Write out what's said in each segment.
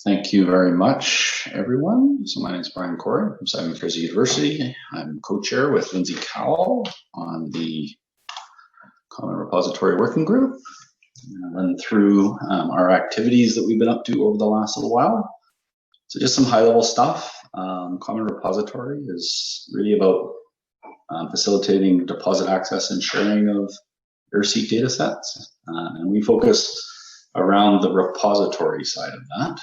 Thank you very much, everyone. So my name is Brian Corrie from Simon Fraser University. I'm co-chair with Lindsay Cowell on the Common Repository Working Group. I'm gonna run through our activities that we've been up to over the last little while. So just some high-level stuff. Common Repository is really about facilitating deposit access and sharing of AIRR-C data sets. And we focus around the repository side of that,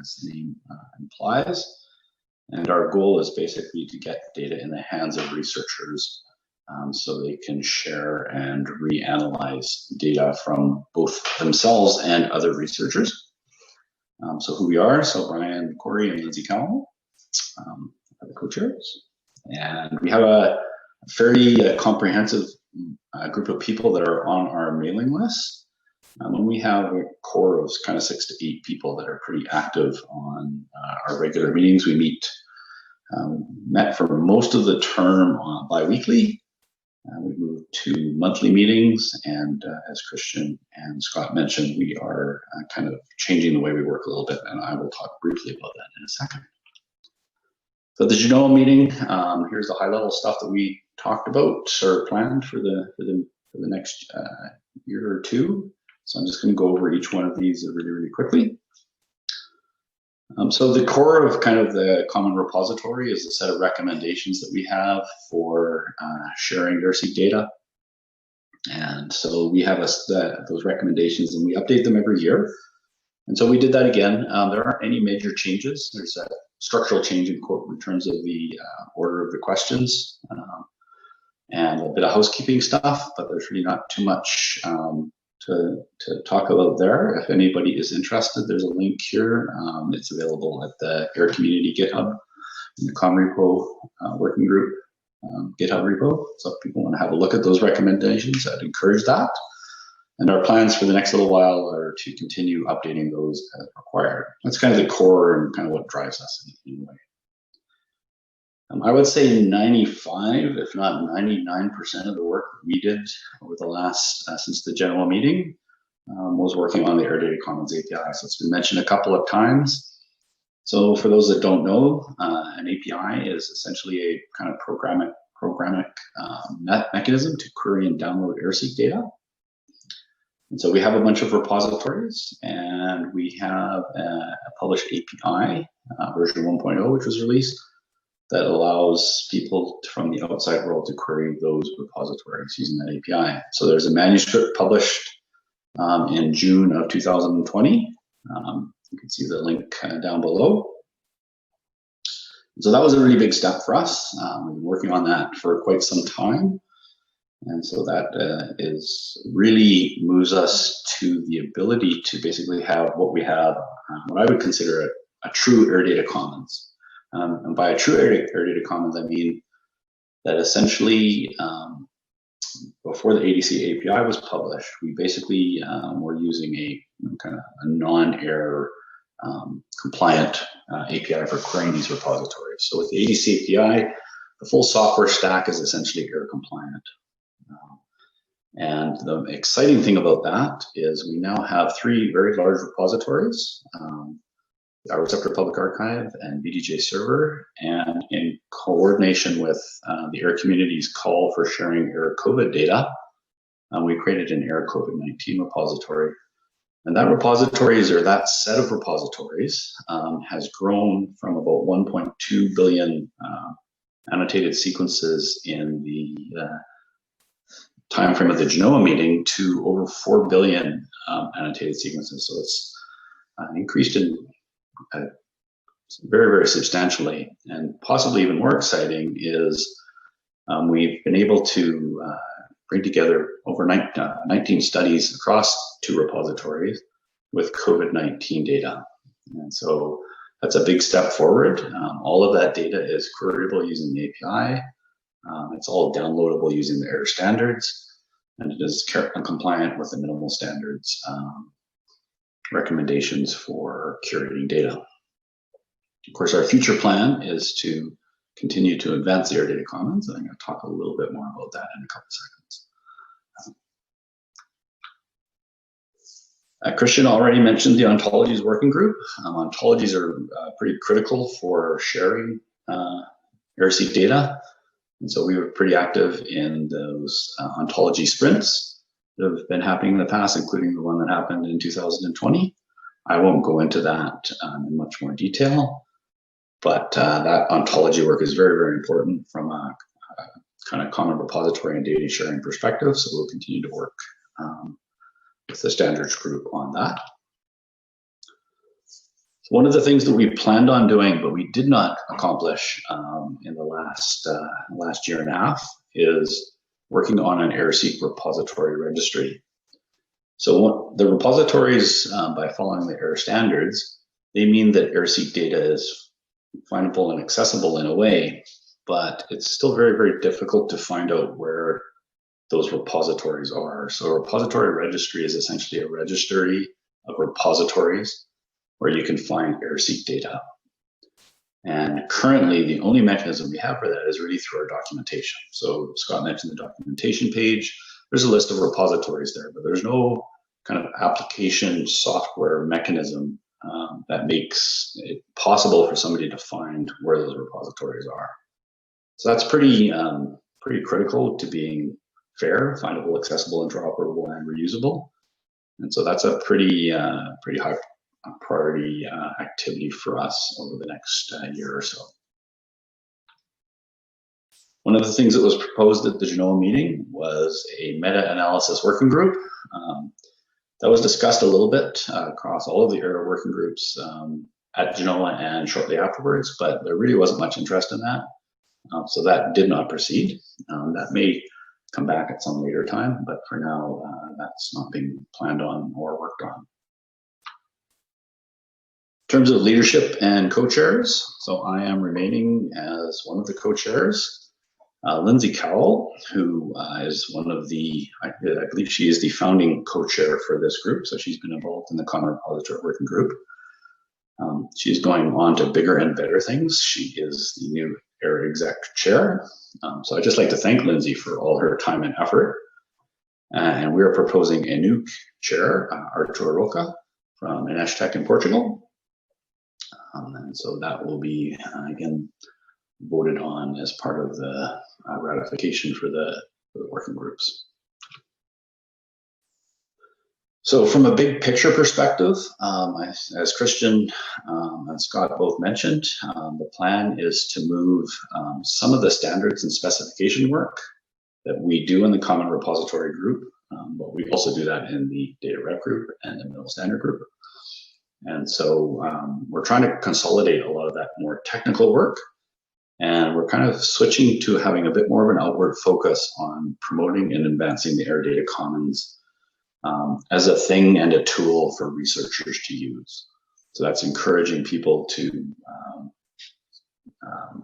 as the name implies. And our goal is basically to get data in the hands of researchers so they can share and reanalyze data from both themselves and other researchers. So who we are, so Brian, Corrie, and Lindsay Cowell are the co-chairs. And we have a fairly comprehensive group of people that are on our mailing list. And we have a core of kind of 6 to 8 people that are pretty active on our regular meetings. We met for most of the term bi-weekly. We moved to monthly meetings, and as Christian and Scott mentioned, we are kind of changing the way we work a little bit, and I will talk briefly about that in a second. So the Genoa meeting, here's the high-level stuff that we talked about or planned for the next year or two. So I'm just going to go over each one of these really, really quickly. So the core of kind of the Common Repository is a set of recommendations that we have for sharing AIRR-C data. And so we have those recommendations and we update them every year. And so we did that again. There aren't any major changes. There's a structural change in terms of the order of the questions and a bit of housekeeping stuff, but there's really not too much to talk about there. If anybody is interested, there's a link here. It's available at the AIR Community GitHub in the Common Repo Working Group GitHub repo. So if people want to have a look at those recommendations, I'd encourage that. And our plans for the next little while are to continue updating those as required. That's kind of the core and kind of what drives us in a way. I would say 95, if not 99% of the work we did over the last, since the general meeting, was working on the Air Data Commons API. So it's been mentioned a couple of times. So for those that don't know, an API is essentially a kind of programmatic mechanism to query and download AIRR-C data. And so we have a bunch of repositories, and we have a published API, version 1.0, which was released, that allows people from the outside world to query those repositories using that API. So there's a manuscript published in June of 2020. You can see the link down below. So that was a really big step for us. We've been working on that for quite some time. And so that really moves us to the ability to basically have what we have, what I would consider a true Air Data Commons. And by a true Air Data Commons, I mean that essentially before the ADC API was published, we basically were using a kind of a non-AIR compliant API for querying these repositories. So with the ADC API, the full software stack is essentially AIR compliant. And the exciting thing about that is we now have 3 very large repositories. iReceptor Public Archive and BDJ Server, and in coordination with the AIR community's call for sharing AIR COVID data, we created an AIR COVID-19 repository. And that repositories, or that set of repositories, has grown from about 1.2 billion annotated sequences in the time frame of the Genoa meeting to over 4 billion annotated sequences. So it's increased in very, very substantially. And possibly even more exciting is we've been able to bring together over 19 studies across 2 repositories with COVID-19 data. And so that's a big step forward. All of that data is queryable using the API. It's all downloadable using the AIR standards, and it is compliant with the minimal standards recommendations for curating data. Of course, our future plan is to continue to advance the AIR Data Commons, and I'm going to talk a little bit more about that in a couple seconds. Christian already mentioned the Ontologies working group. Ontologies are pretty critical for sharing AIRR-seq data. And so we were pretty active in those ontology sprints that have been happening in the past, including the one that happened in 2020. I won't go into that in much more detail, but that ontology work is very, very important from a kind of common repository and data sharing perspective. So we'll continue to work with the standards group on that. One of the things that we planned on doing, but we did not accomplish in the last year and a half, is working on an AIRR-seq repository registry. So the repositories, by following the AIR standards, they mean that AIRR-seq data is findable and accessible in a way, but it's still very, very difficult to find out where those repositories are. So a repository registry is essentially a registry of repositories where you can find AIRR-seq data. And currently, the only mechanism we have for that is really through our documentation. So Scott mentioned the documentation page. There's a list of repositories there, but there's no kind of application software mechanism that makes it possible for somebody to find where those repositories are. So that's pretty critical to being fair, findable, accessible, interoperable, and reusable. And so that's a pretty high priority activity for us over the next year or so. One of the things that was proposed at the Genoa meeting was a meta-analysis working group. That was discussed a little bit across all of the AIRR working groups at Genoa and shortly afterwards, but there really wasn't much interest in that. So that did not proceed. That may come back at some later time, but for now, that's not being planned on or worked on. In terms of leadership and co-chairs, so I am remaining as one of the co-chairs. Lindsay Cowell, who is one of the, I believe she is the founding co-chair for this group, so she's been involved in the Common Repository Working Group. She's going on to bigger and better things. She is the new AIRR-exec chair. So I'd just like to thank Lindsay for all her time and effort. And we are proposing a new chair, Artur Roca, from Ineshtec in Portugal. And so that will be, again, voted on as part of the ratification for the working groups. So from a big picture perspective, as Christian and Scott both mentioned, the plan is to move some of the standards and specification work that we do in the Common Repository group, but we also do that in the Data Rep group and the Middle Standard group. And so we're trying to consolidate a lot of that more technical work, and we're kind of switching to having a bit more of an outward focus on promoting and advancing the AIR Data Commons as a thing and a tool for researchers to use. So that's encouraging people to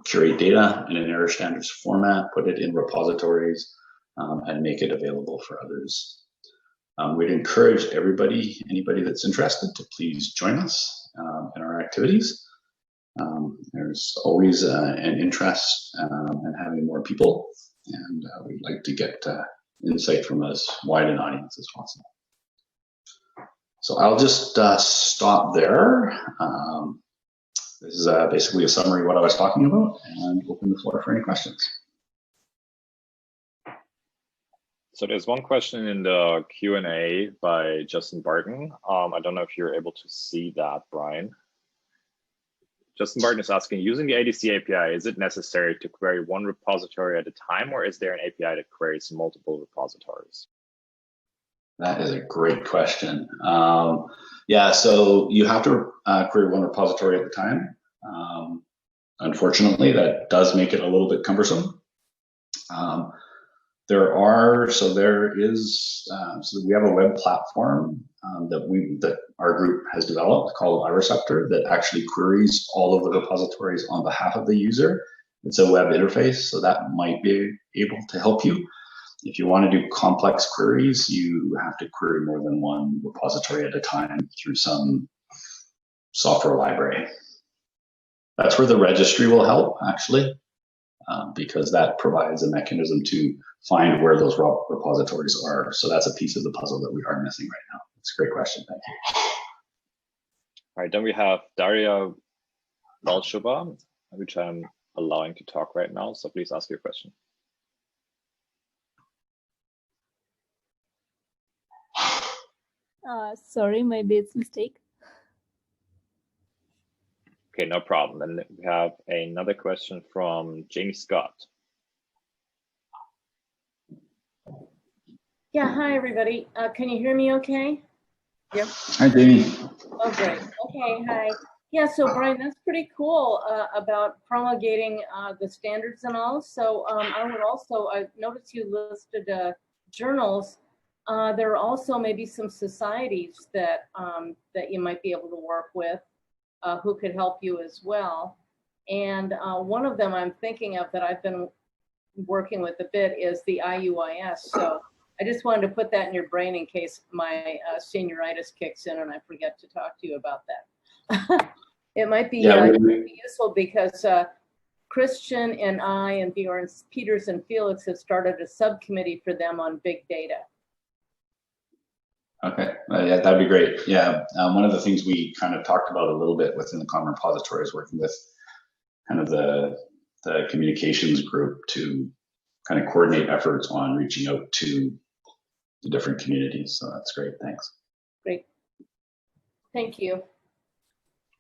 curate data in an AIR standards format, put it in repositories, and make it available for others. We'd encourage anybody that's interested to please join us in our activities. There's always an interest in having more people, and we'd like to get insight from as wide an audience as possible. So I'll just stop there. This is basically a summary of what I was talking about, and open the floor for any questions. So there's one question in the Q&A by Justin Barton. I don't know if you're able to see that, Brian. Justin Barton is asking, using the ADC API, is it necessary to query one repository at a time, or is there an API that queries multiple repositories? That is a great question. Yeah, so you have to query one repository at a time. Unfortunately, that does make it a little bit cumbersome. So we have a web platform that our group has developed called iReceptor that actually queries all of the repositories on behalf of the user. It's a web interface, so that might be able to help you. If you want to do complex queries, you have to query more than one repository at a time through some software library. That's where the registry will help, actually, because that provides a mechanism to find where those repositories are. So that's a piece of the puzzle that we are missing right now. It's a great question. Thank you. All right, then we have Daria Valshova, which I'm allowing to talk right now. So please ask your question. Sorry, maybe it's a mistake. Okay, no problem. Then we have another question from Jamie Scott. Yeah, hi everybody. Can you hear me okay? Yep. Hi, Jamie. Oh, great. Okay, hi. Yeah, so Brian, that's pretty cool about promulgating the standards and all. So I would also, I noticed you listed journals. There are also maybe some societies that, that you might be able to work with who could help you as well. And one of them I'm thinking of that I've been working with a bit is the IUIS. So I just wanted to put that in your brain in case my senioritis kicks in and I forget to talk to you about that. It might be useful because Christian and I and Bjorn Peters and Felix have started a subcommittee for them on big data. Okay, yeah, that'd be great. Yeah, one of the things we kind of talked about a little bit within the Common Repository is working with kind of the communications group to kind of coordinate efforts on reaching out to the different communities. So that's great. Thanks. Great. Thank you.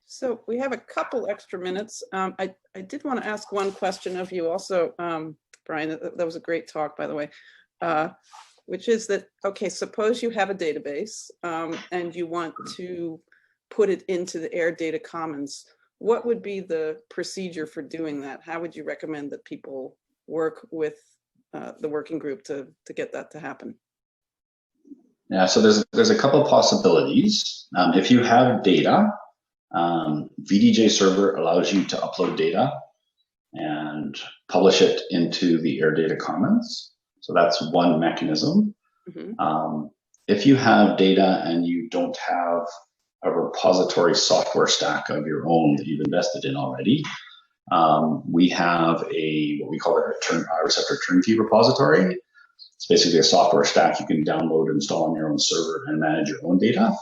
So we have a couple extra minutes. I did want to ask one question of you also, Brian. That was a great talk, by the way, which is that, okay, suppose you have a database and you want to put it into the AIR Data Commons. What would be the procedure for doing that? How would you recommend that people work with the working group to get that to happen? Yeah, so there's a couple of possibilities. If you have data, VDJ server allows you to upload data and publish it into the AIR Data Commons. So that's one mechanism. Mm-hmm. If you have data and you don't have a repository software stack of your own that you've invested in already, we have what we call a iReceptor turnkey repository. It's basically a software stack you can download, install on your own server, and manage your own data.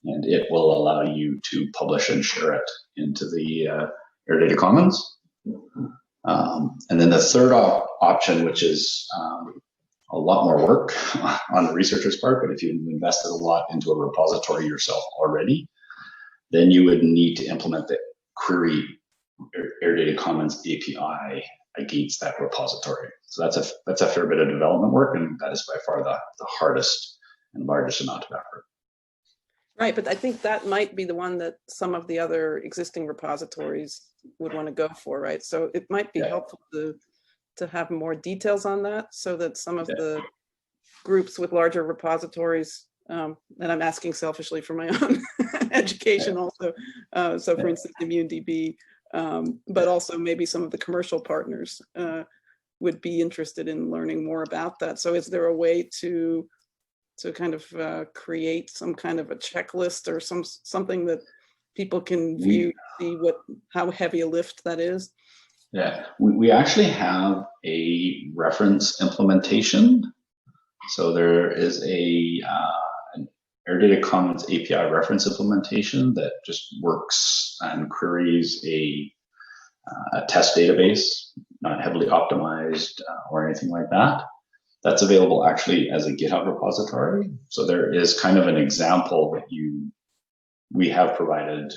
And it will allow you to publish and share it into the AIR Data Commons. And then the third option, which is a lot more work on the researcher's part, but if you've invested a lot into a repository yourself already, then you would need to implement the query AIR Data Commons API against that repository. So that's a fair bit of development work, and that is by far the hardest and largest amount of effort. Right, but I think that might be the one that some of the other existing repositories would want to go for, right? So it might be helpful to have more details on that, so that some of the groups with larger repositories, and I'm asking selfishly for my own education also, so for instance, ImmuneDB, but also maybe some of the commercial partners would be interested in learning more about that. So is there a way to kind of create some kind of a checklist or something that people can view, see how heavy a lift that is? Yeah, we actually have a reference implementation. So there is an AIR Data Commons API reference implementation that just works and queries a test database, not heavily optimized or anything like that. That's available actually as a GitHub repository. So there is kind of an example that we have provided.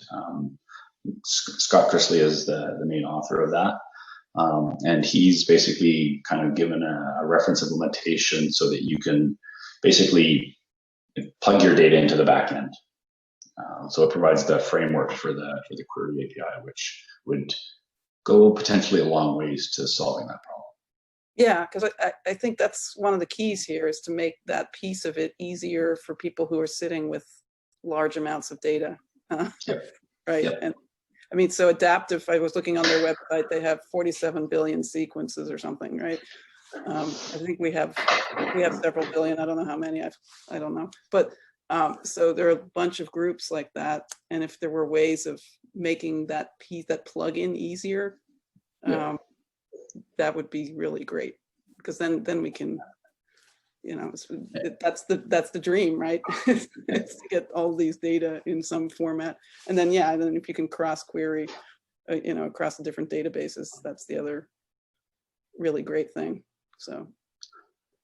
Scott Chrisley is the main author of that. And he's basically kind of given a reference implementation so that you can basically plug your data into the backend. So it provides the framework for the query API, which would go potentially a long ways to solving that problem. Yeah, because I think that's one of the keys here, is to make that piece of it easier for people who are sitting with large amounts of data. Right. Yep. And I mean, so Adaptive, I was looking on their website, they have 47 billion sequences or something, right? I think we have several billion. I don't know how many. I don't know. But so there are a bunch of groups like that. And if there were ways of making that piece, that plug-in easier, that would be really great, because then we can you know, that's the dream, right? It's to get all these data in some format, and then yeah, then if you can cross query, you know, across the different databases, that's the other really great thing. So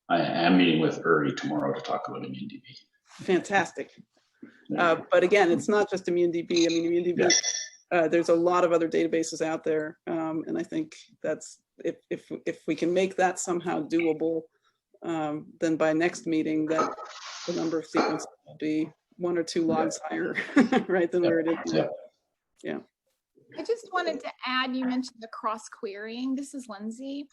I am meeting with AIRR tomorrow to talk about ImmuneDB. fantastic. But again, it's not just ImmuneDB. I mean, ImmuneDB, there's a lot of other databases out there, and I think that's if we can make that somehow doable, then by next meeting, that the number of sequences will be 1 or 2 logs higher, right, than where it is now. Yeah. I just wanted to add, you mentioned the cross querying. This is Lindsay.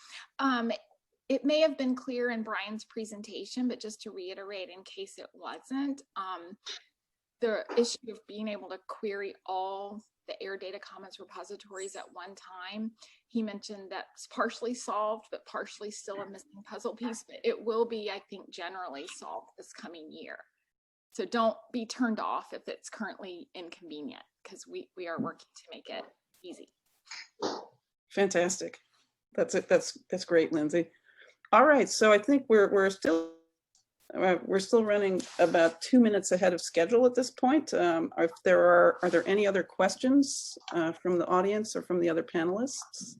It may have been clear in Brian's presentation, but just to reiterate in case it wasn't, the issue of being able to query all the AIR Data Commons repositories at one time, he mentioned that's partially solved, but partially still a missing puzzle piece. But it will be, I think, generally solved this coming year. So don't be turned off if it's currently inconvenient, because we are working to make it easy. Fantastic. That's it. That's great, Lindsay. All right, so I think we're still running about 2 minutes ahead of schedule at this point. Are there any other questions from the audience or from the other panelists?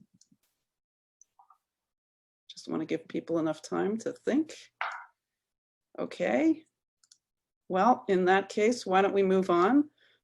Just want to give people enough time to think. Okay. Well, in that case, why don't we move on?